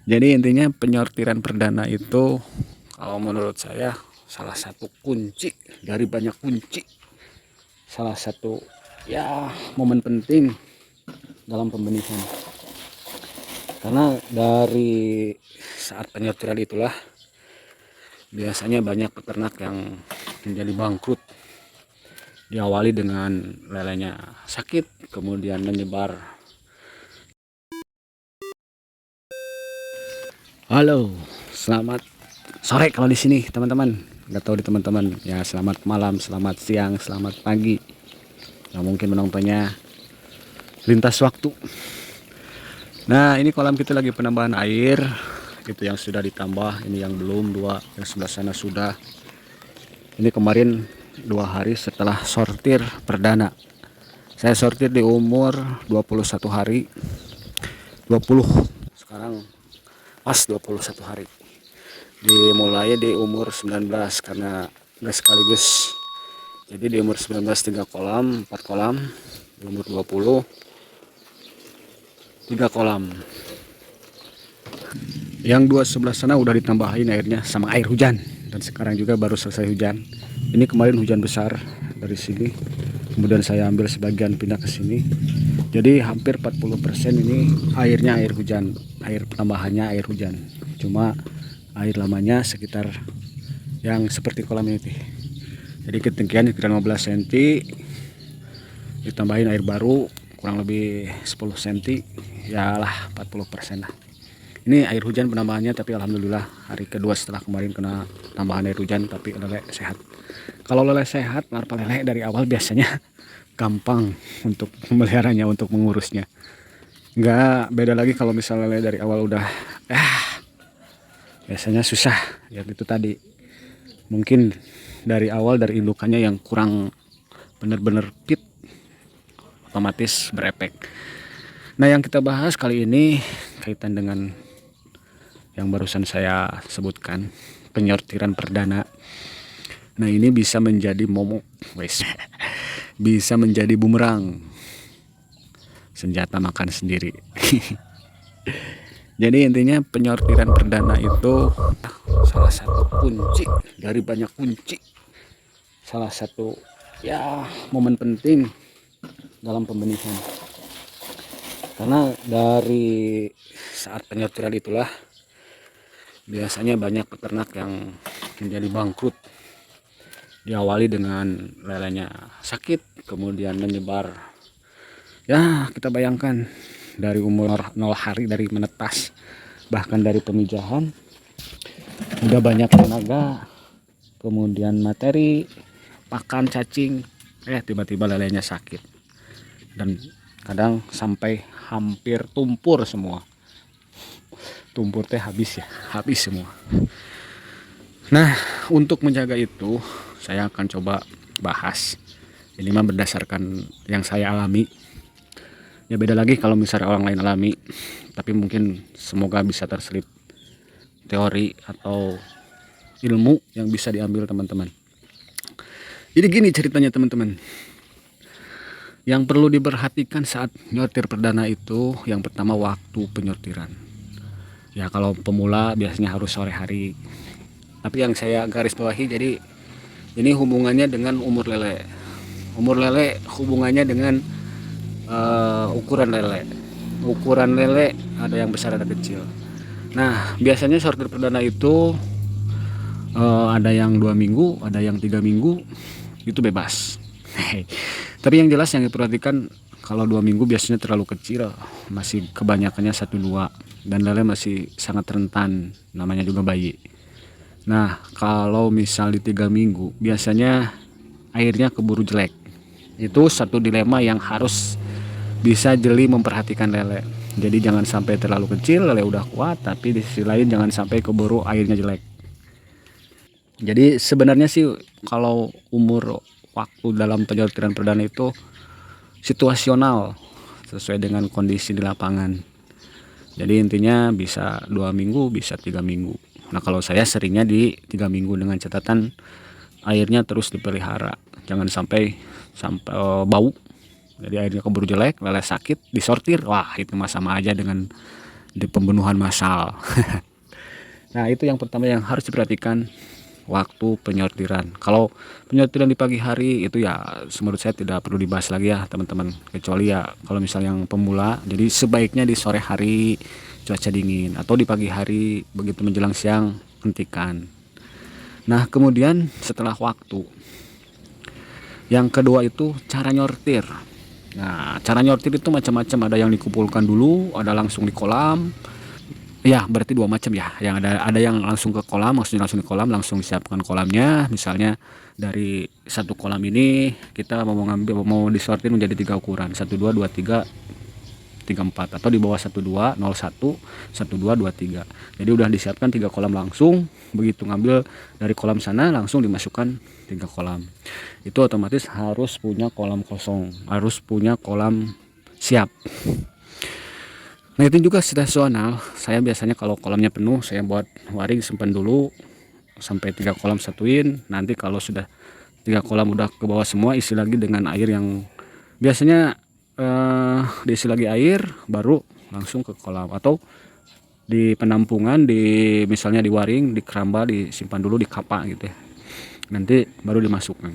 Jadi intinya penyortiran perdana itu kalau menurut saya salah satu kunci dari banyak kunci, salah satu ya momen penting dalam pembenihan. Karena dari saat penyortiran itulah biasanya banyak peternak yang menjadi bangkrut. Diawali dengan lelenya sakit, kemudian menyebar. Halo, selamat sore kalau di sini teman-teman. Nggak tahu di teman-teman ya, selamat malam, selamat siang, selamat pagi. Yang mungkin menontonnya lintas waktu. Nah, ini kolam kita lagi penambahan air. Itu yang sudah ditambah, ini yang belum, dua, yang sebelah sana sudah. Ini kemarin 2 hari setelah sortir perdana. Saya sortir di umur 21 hari. 20. Sekarang pas 21 hari. Dimulai di umur 19 karena nggak sekaligus. Jadi di umur 19 3 kolam, 4 kolam. Di umur 20 3 kolam. Yang dua sebelah sana udah ditambahin airnya sama air hujan, dan sekarang juga baru selesai hujan. Ini kemarin hujan besar dari sini, kemudian saya ambil sebagian pindah ke sini. Jadi hampir 40% ini airnya air hujan, air tambahannya air hujan. Cuma air lamanya sekitar yang seperti kolam ini. Jadi ketinggian sekitar 15 cm, ditambahin air baru kurang lebih 10 cm, ya lah 40% lah. Ini air hujan penambahannya, tapi alhamdulillah hari kedua setelah kemarin kena tambahan air hujan, tapi lele sehat. Kalau lele sehat, larva lele dari awal biasanya gampang untuk memeliharanya, untuk mengurusnya. Nggak beda lagi kalau misalnya lele dari awal udah biasanya susah. Ya itu tadi, mungkin dari awal dari indukannya yang kurang bener-bener fit, otomatis berefek. Nah, yang kita bahas kali ini kaitan dengan yang barusan saya sebutkan, penyortiran perdana. Nah, ini bisa menjadi momok, wes. Bisa menjadi bumerang, senjata makan sendiri. Jadi intinya penyortiran perdana itu salah satu kunci dari banyak kunci, salah satu ya momen penting dalam pembenihan. Karena dari saat penyortiran itulah biasanya banyak peternak yang menjadi bangkrut. Diawali dengan lelenya sakit, kemudian menyebar. Ya, kita bayangkan dari umur 0 hari, dari menetas, bahkan dari pemijahan, udah banyak tenaga, kemudian materi, pakan, cacing, tiba-tiba lelenya sakit. Dan kadang sampai hampir tumpur semua. Tumpur teh habis ya, habis semua. Nah, untuk menjaga itu saya akan coba bahas. Ini mah berdasarkan yang saya alami. Ya beda lagi kalau misalnya orang lain alami, tapi mungkin semoga bisa terselip teori atau ilmu yang bisa diambil teman-teman. Jadi gini ceritanya teman-teman. Yang perlu diperhatikan saat nyortir perdana itu, yang pertama waktu penyortiran. Ya kalau pemula biasanya harus sore hari. Tapi yang saya garis bawahi, jadi ini hubungannya dengan umur lele. Umur lele hubungannya dengan ukuran lele. Ukuran lele ada yang besar ada kecil. Nah, biasanya sortir perdana itu ada yang 2 minggu, ada yang 3 minggu, itu bebas. Tapi yang jelas yang diperhatikan, kalau 2 minggu biasanya terlalu kecil, masih kebanyakannya 1-2, dan lele masih sangat rentan, namanya juga bayi. Nah, kalau misal di 3 minggu biasanya airnya keburu jelek. Itu satu dilema yang harus bisa jeli memperhatikan lele. Jadi jangan sampai terlalu kecil, lele udah kuat, tapi di sisi lain jangan sampai keburu airnya jelek. Jadi sebenarnya sih kalau umur waktu dalam penyortiran perdana itu situasional, sesuai dengan kondisi di lapangan. Jadi intinya bisa 2 minggu, bisa 3 minggu. Nah, kalau saya seringnya di 3 minggu dengan catatan airnya terus dipelihara, jangan sampai bau. Jadi airnya keburu jelek, lele sakit, disortir, wah itu mah sama aja dengan di pembunuhan massal. Nah itu yang pertama yang harus diperhatikan waktu penyortiran. Kalau penyortiran di pagi hari itu ya menurut saya tidak perlu dibahas lagi ya teman-teman, kecuali ya kalau misalnya yang pemula, jadi sebaiknya di sore hari cuaca dingin atau di pagi hari begitu menjelang siang hentikan. Nah kemudian setelah waktu yang kedua itu cara nyortir. Nah cara nyortir itu macam-macam, ada yang dikumpulkan dulu, ada langsung di kolam. Ya, berarti dua macam ya. Yang ada yang langsung ke kolam, maksudnya langsung di kolam, langsung disiapkan kolamnya. Misalnya dari satu kolam ini kita mau ngambil, mau disortir menjadi 3 ukuran, 12, 23, 34, atau di bawah 12, 01, 12, 23. Jadi udah disiapkan 3 kolam langsung. Begitu ngambil dari kolam sana langsung dimasukkan 3 kolam. Itu otomatis harus punya kolam kosong, harus punya kolam siap. Nah itu juga situasional. Saya biasanya kalau kolamnya penuh saya buat waring, simpan dulu sampai 3 kolam satuin. Nanti kalau sudah 3 kolam udah ke bawah semua, isi lagi dengan air yang biasanya diisi lagi air baru langsung ke kolam, atau di penampungan, di misalnya di waring, di keramba disimpan dulu di kapak gitu ya. Nanti baru dimasukkan.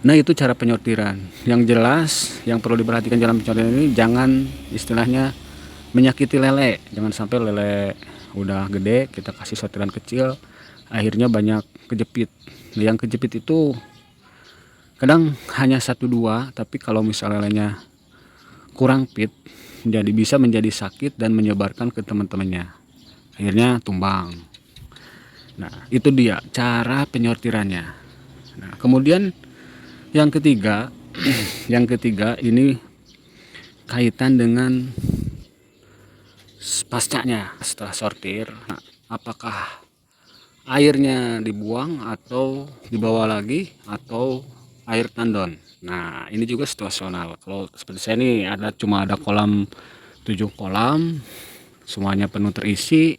Nah itu cara penyortiran. Yang jelas yang perlu diperhatikan dalam penyortiran ini, jangan istilahnya menyakiti lele. Jangan sampai lele udah gede kita kasih sortiran kecil, akhirnya banyak kejepit. Yang kejepit itu kadang hanya 1-2, tapi kalau misalnya lelenya kurang fit, jadi bisa menjadi sakit dan menyebarkan ke teman-temannya, akhirnya tumbang. Nah itu dia cara penyortirannya. Nah kemudian yang ketiga yang ketiga ini kaitan dengan pascanya setelah sortir. Nah, apakah airnya dibuang atau dibawa lagi atau air tandon? Nah ini juga situasional. Kalau seperti saya nih cuma ada kolam 7 kolam, semuanya penuh terisi,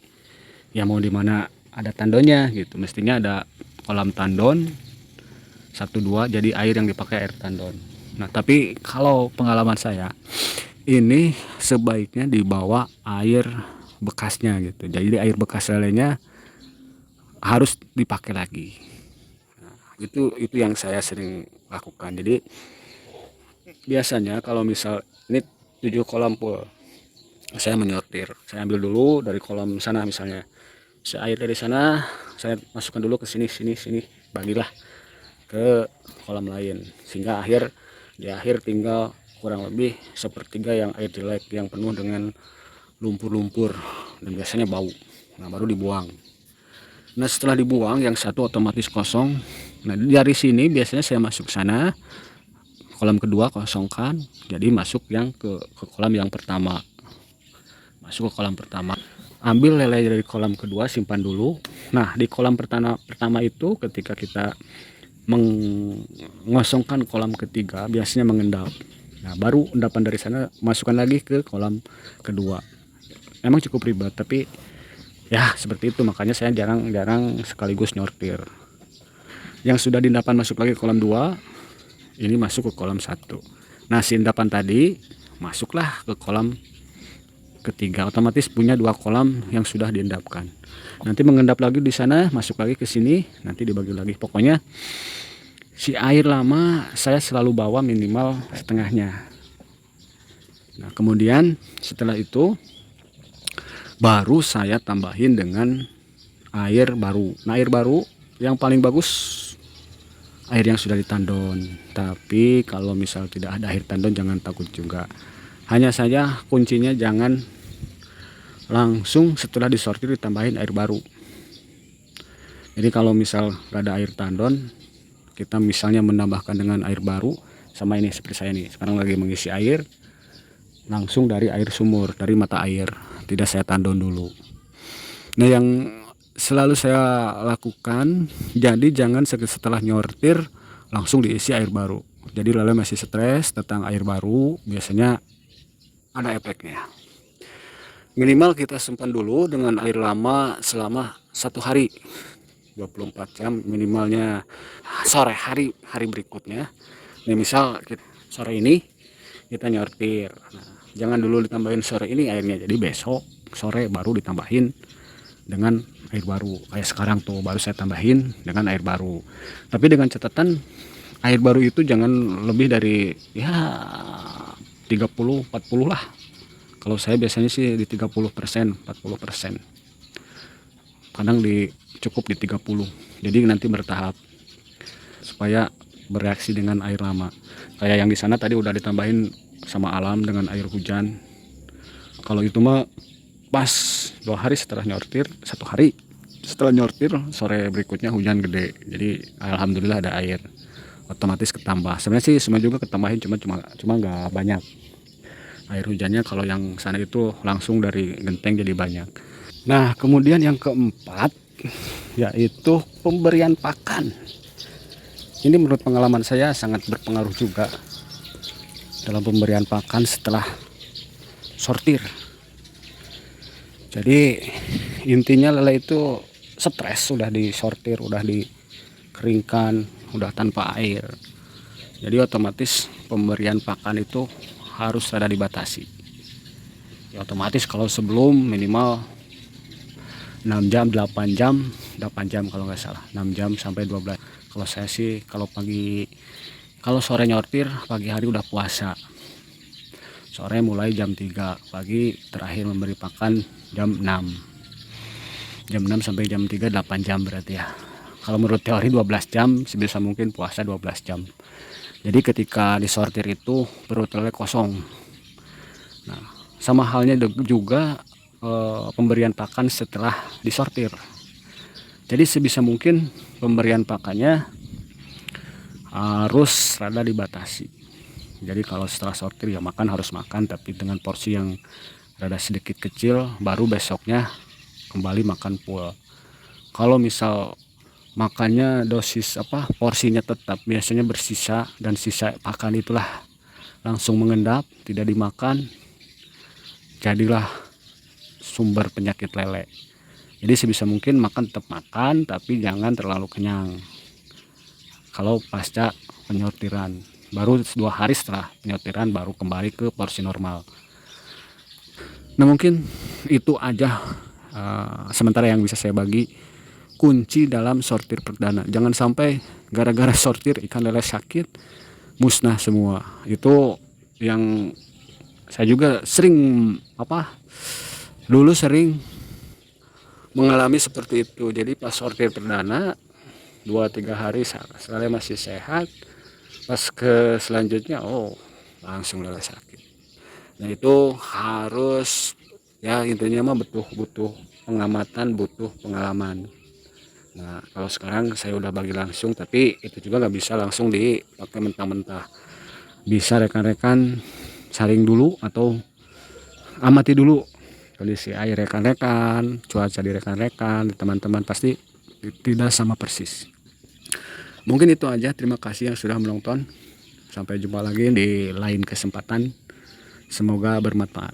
ya mau dimana ada tandonnya gitu, mestinya ada kolam tandon 1-2, jadi air yang dipakai air tandon. Nah tapi kalau pengalaman saya ini sebaiknya dibawa air bekasnya gitu, jadi air bekas lelenya harus dipakai lagi. Nah, itu yang saya sering lakukan. Jadi biasanya kalau misal ini 7 kolam full, saya menyortir, saya ambil dulu dari kolam sana, misalnya air dari sana saya masukkan dulu ke sini, bagilah ke kolam lain, sehingga di akhir tinggal kurang lebih sepertiga yang air jelek, yang penuh dengan lumpur-lumpur dan biasanya bau. Nah baru dibuang. Nah setelah dibuang yang satu otomatis kosong. Nah dari sini biasanya saya masuk sana, kolam kedua kosongkan, jadi masuk yang ke kolam yang pertama. Masuk ke kolam pertama, ambil lele dari kolam kedua, simpan dulu. Nah di kolam pertama itu ketika kita mengosongkan kolam ketiga biasanya mengendap. Nah baru endapan dari sana masukkan lagi ke kolam kedua. Emang cukup ribet, tapi ya seperti itu, makanya saya jarang sekaligus nyortir. Yang sudah diendapan masuk lagi ke kolam 2, ini masuk ke kolam 1. Nah si endapan tadi masuklah ke kolam ketiga, otomatis punya 2 kolam yang sudah diendapkan. Nanti mengendap lagi di sana, masuk lagi ke sini, nanti dibagi lagi. Pokoknya si air lama saya selalu bawa minimal setengahnya. Nah kemudian setelah itu baru saya tambahin dengan air baru. Nah air baru yang paling bagus air yang sudah ditandon. Tapi kalau misal tidak ada air tandon jangan takut juga. Hanya saja kuncinya jangan langsung setelah disortir ditambahin air baru. Jadi kalau misal gak ada air tandon, kita misalnya menambahkan dengan air baru, sama ini seperti saya nih sekarang lagi mengisi air langsung dari air sumur, dari mata air, tidak saya tandon dulu. Nah yang selalu saya lakukan, jadi jangan setelah nyortir langsung diisi air baru. Jadi lele masih stres tentang air baru, biasanya ada efeknya. Minimal kita simpan dulu dengan air lama selama 1 hari, 24 jam minimalnya. Sore hari berikutnya, nah misal sore ini kita nyortir, nah jangan dulu ditambahin sore ini airnya, jadi besok sore baru ditambahin dengan air baru. Kayak sekarang tuh baru saya tambahin dengan air baru, tapi dengan catatan air baru itu jangan lebih dari ya 30-40 lah. Kalau saya biasanya sih di 30%, 40%. Kadang cukup di 30. Jadi nanti bertahap supaya bereaksi dengan air lama. Kayak yang di sana tadi udah ditambahin sama alam dengan air hujan. Kalau itu mah pas 2 hari setelah nyortir, 1 hari setelah nyortir, sore berikutnya hujan gede. Jadi alhamdulillah ada air, otomatis ketambah. Sebenarnya sih semua juga ketambahin, cuma nggak banyak. Air hujannya kalau yang sana itu langsung dari genteng jadi banyak. Nah, kemudian yang keempat yaitu pemberian pakan. Ini menurut pengalaman saya sangat berpengaruh juga dalam pemberian pakan setelah sortir. Jadi intinya lele itu stres, sudah disortir, udah dikeringkan, udah tanpa air. Jadi otomatis pemberian pakan itu harus ada dibatasi. Ya, otomatis kalau sebelum minimal 6 jam, 8 jam kalau nggak salah, 6 jam sampai 12. Kalau saya sih kalau sore nyortir, pagi hari udah puasa. Sore mulai jam 3, pagi terakhir memberi pakan jam 6. Jam 6 sampai jam 3, 8 jam berarti ya. Kalau menurut teori 12 jam, sebisa mungkin puasa 12 jam. Jadi ketika disortir itu perut lele kosong. Nah, sama halnya juga pemberian pakan setelah disortir. Jadi sebisa mungkin pemberian pakannya harus rada dibatasi. Jadi kalau setelah sortir ya harus makan, tapi dengan porsi yang rada sedikit kecil, baru besoknya kembali makan full. Kalau misal makannya dosis porsinya tetap biasanya bersisa, dan sisa pakan itulah langsung mengendap, tidak dimakan, jadilah sumber penyakit lele. Jadi sebisa mungkin tetap makan, tapi jangan terlalu kenyang. Kalau pasca penyortiran, baru 2 hari setelah penyortiran baru kembali ke porsi normal. Nah, mungkin itu aja sementara yang bisa saya bagi kunci dalam sortir perdana. Jangan sampai gara-gara sortir ikan lele sakit musnah semua. Itu yang saya juga dulu sering mengalami seperti itu. Jadi pas sortir perdana 2-3 hari lele masih sehat, pas ke selanjutnya langsung lele sakit. Nah, itu harus ya intinya butuh pengamatan, butuh pengalaman. Nah, kalau sekarang saya udah bagi langsung, tapi itu juga nggak bisa langsung dipakai mentah-mentah. Bisa rekan-rekan saring dulu atau amati dulu kondisi air rekan-rekan, cuaca di rekan-rekan, di teman-teman, pasti tidak sama persis. Mungkin itu aja, terima kasih yang sudah menonton. Sampai jumpa lagi di lain kesempatan, semoga bermanfaat.